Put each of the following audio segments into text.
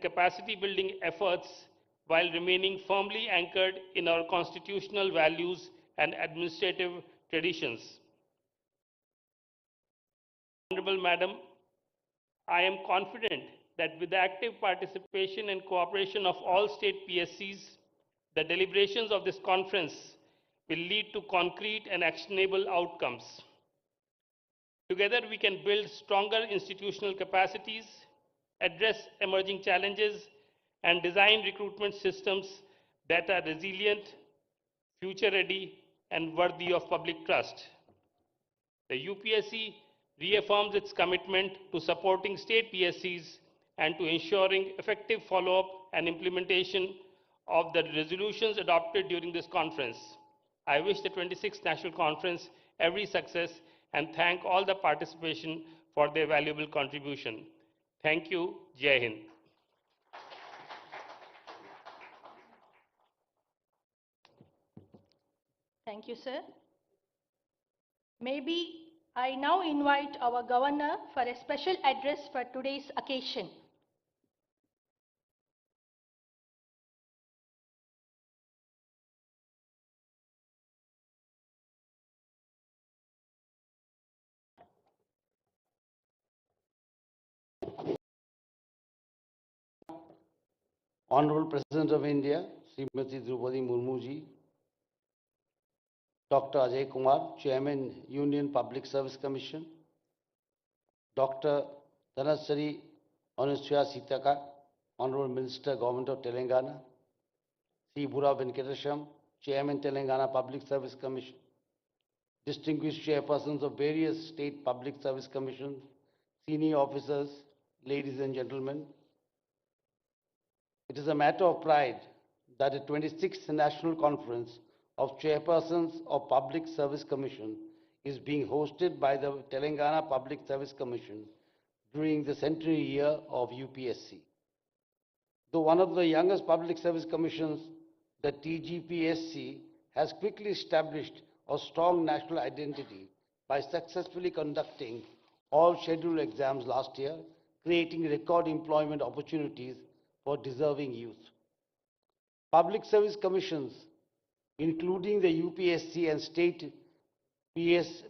and capacity building efforts while remaining firmly anchored in our constitutional values and administrative traditions. Honorable Madam, I am confident that with the active participation and cooperation of all state PSCs, the deliberations of this conference will lead to concrete and actionable outcomes. Together, we can build stronger institutional capacities, address emerging challenges, and design recruitment systems that are resilient, future-ready, and worthy of public trust. The UPSC reaffirms its commitment to supporting state PSCs and to ensuring effective follow-up and implementation of the resolutions adopted during this conference. I wish the 26th National Conference every success and thank all the participation for their valuable contribution. Thank you. Jai Hind. Thank you, sir. Maybe I now invite our Governor for a special address for today's occasion. Honorable President of India, Smt.Droupadi Murmu ji, Dr. Ajay Kumar, Chairman, Union Public Service Commission, Dr. Dhanasari Anusya Sitaka, Honorable Minister, Government of Telangana, C. Bura Venkatesham, Chairman, Telangana Public Service Commission, distinguished chairpersons of various state public service commissions, senior officers, ladies and gentlemen. It is a matter of pride that the 26th National Conference of Chairpersons of Public Service Commission is being hosted by the Telangana Public Service Commission during the centenary year of UPSC. Though one of the youngest public service commissions, the TGPSC has quickly established a strong national identity by successfully conducting all scheduled exams last year, creating record employment opportunities for deserving youth. Public service commissions, including the UPSC and state PSCs,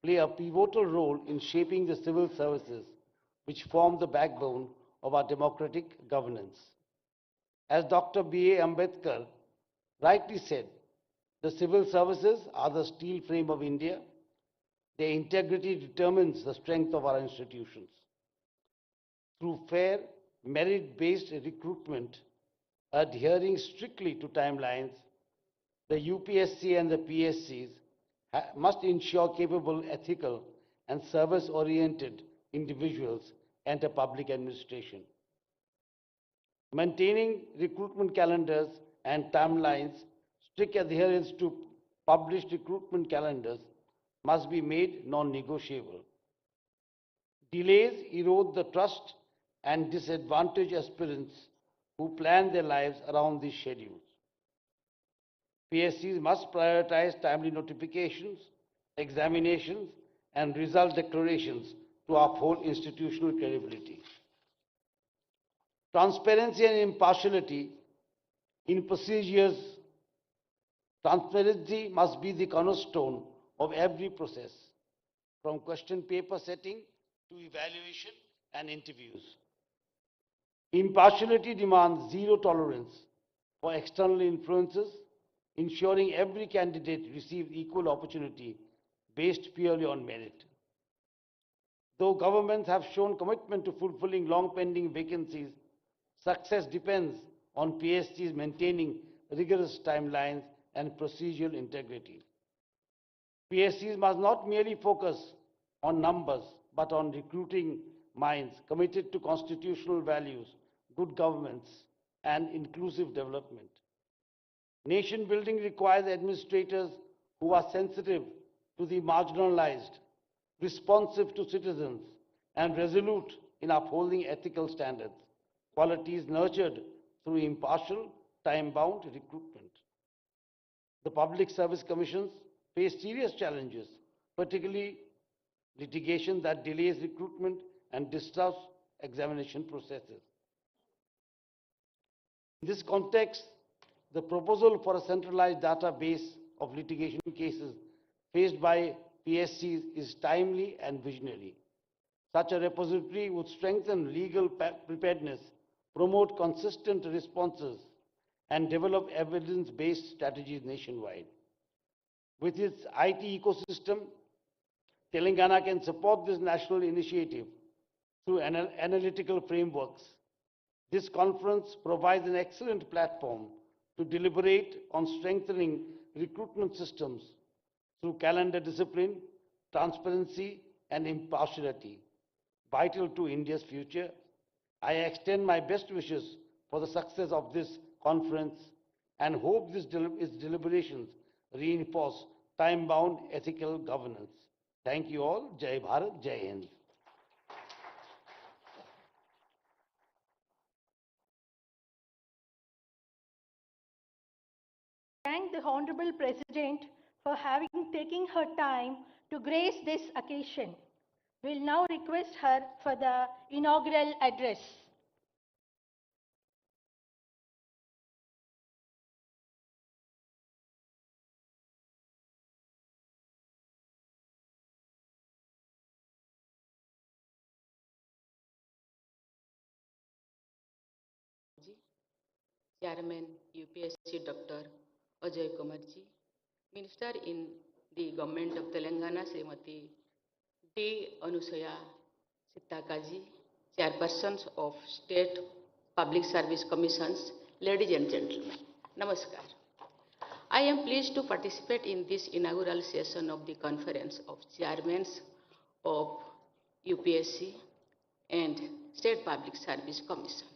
play a pivotal role in shaping the civil services, which form the backbone of our democratic governance. As Dr. B.A. Ambedkar rightly said, the civil services are the steel frame of India. Their integrity determines the strength of our institutions. Through fair, merit-based recruitment, adhering strictly to timelines, the UPSC and the PSCs must ensure capable, ethical, and service-oriented individuals enter public administration. Maintaining recruitment calendars and timelines, strict adherence to published recruitment calendars must be made non-negotiable. Delays erode the trust and disadvantage aspirants who plan their lives around these schedules. PSCs must prioritize timely notifications, examinations, and result declarations to uphold institutional credibility. Transparency and impartiality in procedures. Transparency must be the cornerstone of every process, from question paper setting to evaluation and interviews. Impartiality demands zero tolerance for external influences, ensuring every candidate receives equal opportunity based purely on merit. Though governments have shown commitment to fulfilling long-pending vacancies, success depends on PSCs maintaining rigorous timelines and procedural integrity. PSCs must not merely focus on numbers, but on recruiting minds committed to constitutional values, good governance, and inclusive development. Nation building requires administrators who are sensitive to the marginalized, responsive to citizens, and resolute in upholding ethical standards, qualities nurtured through impartial, time-bound recruitment. The public service commissions face serious challenges, particularly litigation that delays recruitment and disrupts examination processes. In this context, the proposal for a centralized database of litigation cases faced by PSCs is timely and visionary. Such a repository would strengthen legal preparedness, promote consistent responses, and develop evidence-based strategies nationwide. With its IT ecosystem, Telangana can support this national initiative through analytical frameworks. This conference provides an excellent platform to deliberate on strengthening recruitment systems through calendar discipline, transparency, and impartiality, vital to India's future. I extend my best wishes for the success of this conference and hope its deliberations reinforce time-bound ethical governance. Thank you all. Jai Bharat, Jai Hind. Thank the Honorable President for taking her time to grace this occasion. We'll now request her for the inaugural address. Chairman UPSC Dr. Ajay Kumarji, Minister in the Government of Telangana Smt. D. Anusaya Sitakaji, Chairpersons of State Public Service Commissions, ladies and gentlemen, Namaskar. I am pleased to participate in this inaugural session of the Conference of Chairmen of UPSC and State Public Service Commissions.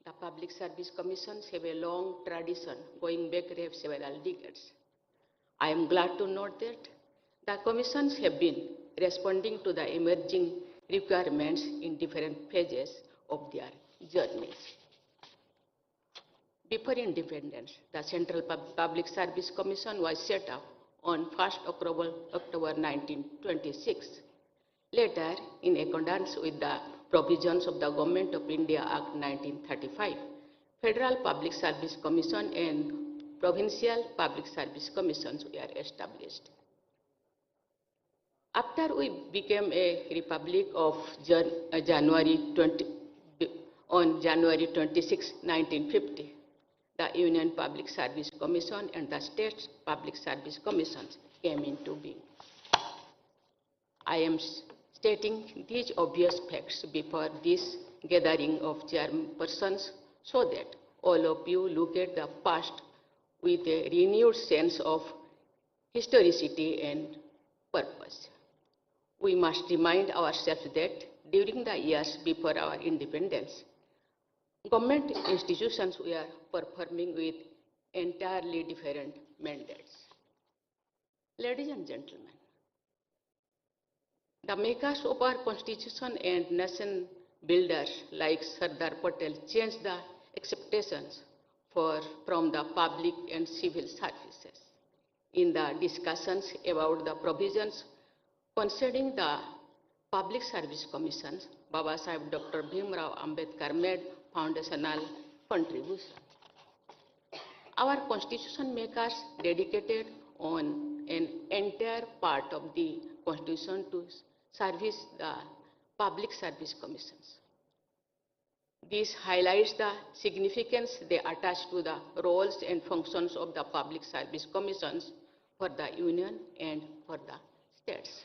The Public Service Commissions have a long tradition going back several decades. I am glad to note that the commissions have been responding to the emerging requirements in different phases of their journeys. Before independence, the Central Public Service Commission was set up on 1st October 1926. Later, in accordance with the provisions of the Government of India Act 1935, Federal Public Service Commission and Provincial Public Service Commissions were established. After we became a republic of January 26, 1950, the Union Public Service Commission and the State Public Service Commissions came into being. I am stating these obvious facts before this gathering of chairpersons so that all of you look at the past with a renewed sense of historicity and purpose. We must remind ourselves that during the years before our independence, government institutions were performing with entirely different mandates. Ladies and gentlemen, the makers of our constitution and nation builders like Sardar Patel changed the expectations from the public and civil services. In the discussions about the provisions concerning the Public Service Commissions, Baba Sahib Dr. Bhimrao Ambedkar made foundational contribution. Our constitution makers dedicated on an entire part of the constitution to service the Public Service Commissions. This highlights the significance they attach to the roles and functions of the Public Service Commissions for the Union and for the states.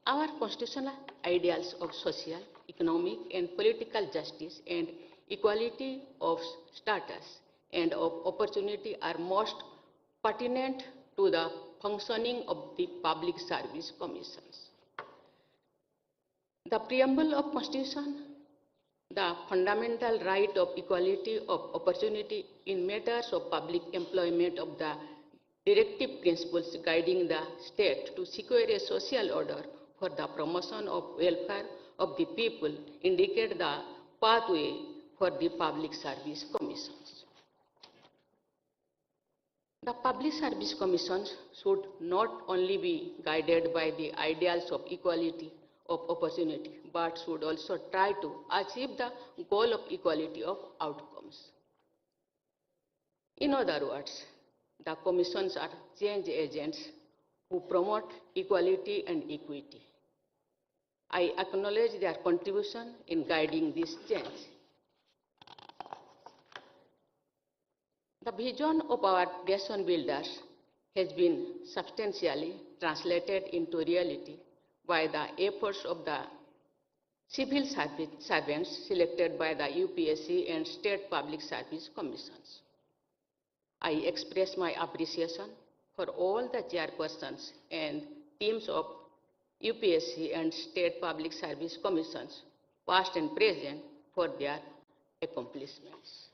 Our constitutional ideals of social, economic, and political justice and equality of status and of opportunity are most pertinent to the functioning of the Public Service Commissions. The preamble of Constitution, the fundamental right of equality of opportunity in matters of public employment of the directive principles guiding the state to secure a social order for the promotion of welfare of the people indicate the pathway for the Public Service Commissions. The Public Service Commissions should not only be guided by the ideals of equality, of opportunity, but should also try to achieve the goal of equality of outcomes. In other words, the commissions are change agents who promote equality and equity. I acknowledge their contribution in guiding this change. The vision of our nation builders has been substantially translated into reality by the efforts of the civil servants selected by the UPSC and State Public Service Commissions. I express my appreciation for all the chairpersons and teams of UPSC and State Public Service Commissions, past and present, for their accomplishments.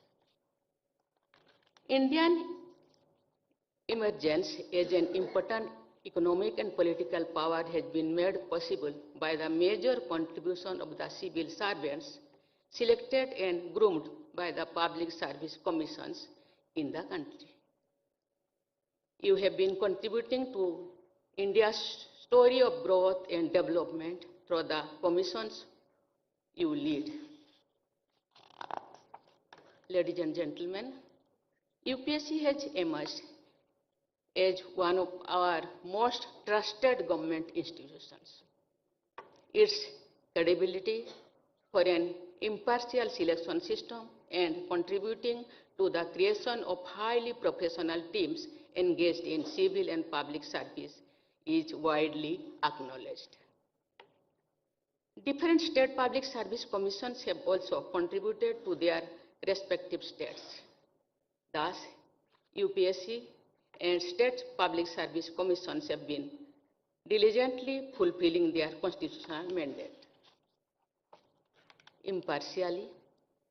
Indian emergence as an important economic and political power has been made possible by the major contribution of the civil servants selected and groomed by the public service commissions in the country. You have been contributing to India's story of growth and development through the commissions you lead. Ladies and gentlemen, UPSC has emerged as one of our most trusted government institutions. Its credibility for an impartial selection system and contributing to the creation of highly professional teams engaged in civil and public service is widely acknowledged. Different state public service commissions have also contributed to their respective states. Thus, UPSC and state public service commissions have been diligently fulfilling their constitutional mandate. Impartiality,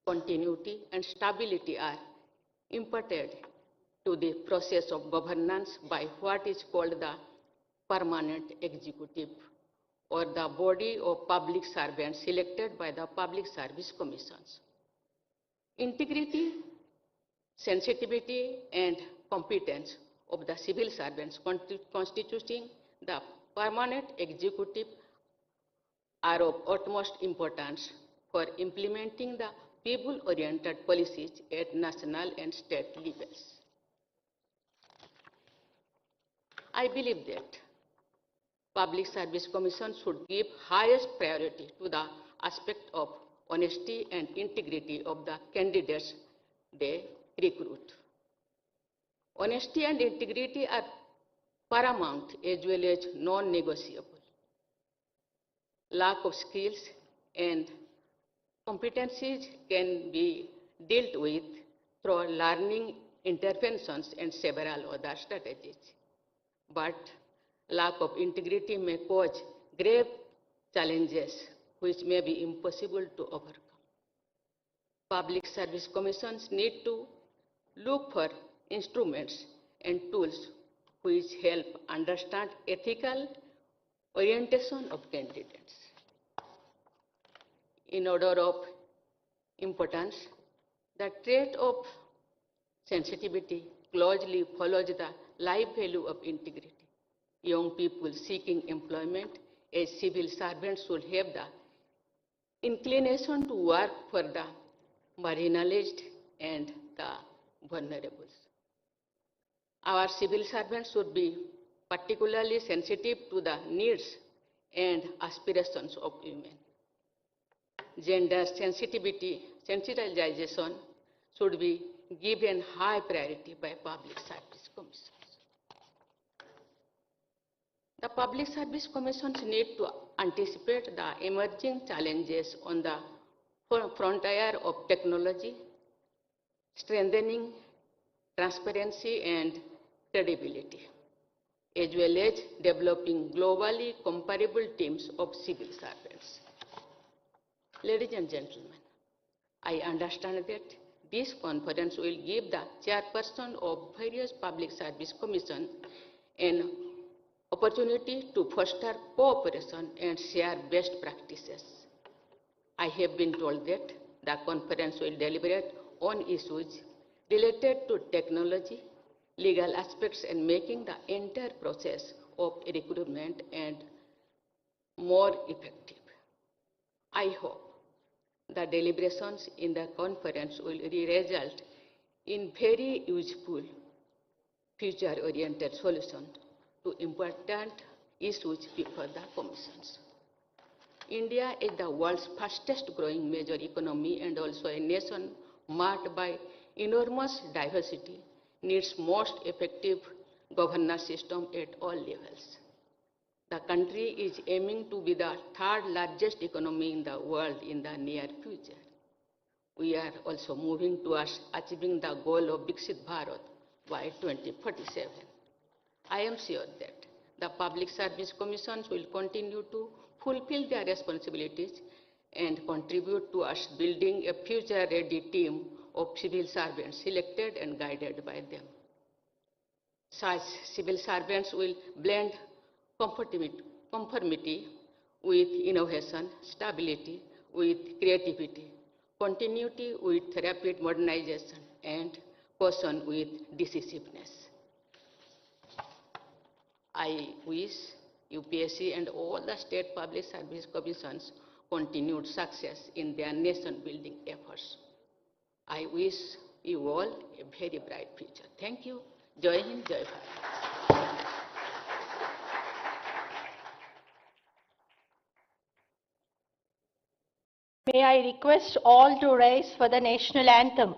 continuity, and stability are imparted to the process of governance by what is called the permanent executive, or the body of public servants selected by the public service commissions. Integrity, sensitivity, and competence of the civil servants constituting the permanent executive are of utmost importance for implementing the people-oriented policies at national and state levels. I believe that Public Service Commission should give highest priority to the aspect of honesty and integrity of the candidates they recruit. Honesty and integrity are paramount as well as non-negotiable. Lack of skills and competencies can be dealt with through learning interventions and several other strategies. But lack of integrity may cause grave challenges which may be impossible to overcome. Public service commissions need to look for instruments and tools which help understand ethical orientation of candidates. In order of importance, the trait of sensitivity closely follows the life value of integrity. Young people seeking employment as civil servants should have the inclination to work for the marginalized and the vulnerable. Our civil servants should be particularly sensitive to the needs and aspirations of women. Gender sensitization should be given high priority by public service commissions. The Public Service Commissions need to anticipate the emerging challenges on the frontier of technology, strengthening transparency and credibility, as well as developing globally comparable teams of civil servants. Ladies and gentlemen, I understand that this conference will give the chairperson of various public service commissions an opportunity to foster cooperation and share best practices. I have been told that the conference will deliberate on issues related to technology, legal aspects, and making the entire process of recruitment and more effective. I hope the deliberations in the conference will result in very useful, future-oriented solutions to important issues before the commissions. India is the world's fastest growing major economy and also a nation marked by enormous diversity, needs most effective governance system at all levels. The country is aiming to be the third largest economy in the world in the near future. We are also moving towards achieving the goal of Viksit Bharat by 2047. I am sure that the Public Service Commissions will continue to fulfill their responsibilities and contribute towards building a future-ready team of civil servants selected and guided by them. Such civil servants will blend conformity with innovation, stability with creativity, continuity with rapid modernization, and caution with decisiveness. I wish UPSC and all the state public service commissions continued success in their nation-building efforts. I wish you all a very bright future. Thank you. Jai Hind, Jai Bharat. May I request all to rise for the national anthem.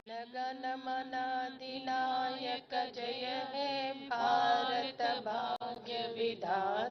जनगण मन अधिनायक जय हे भारत भाग्य विधाता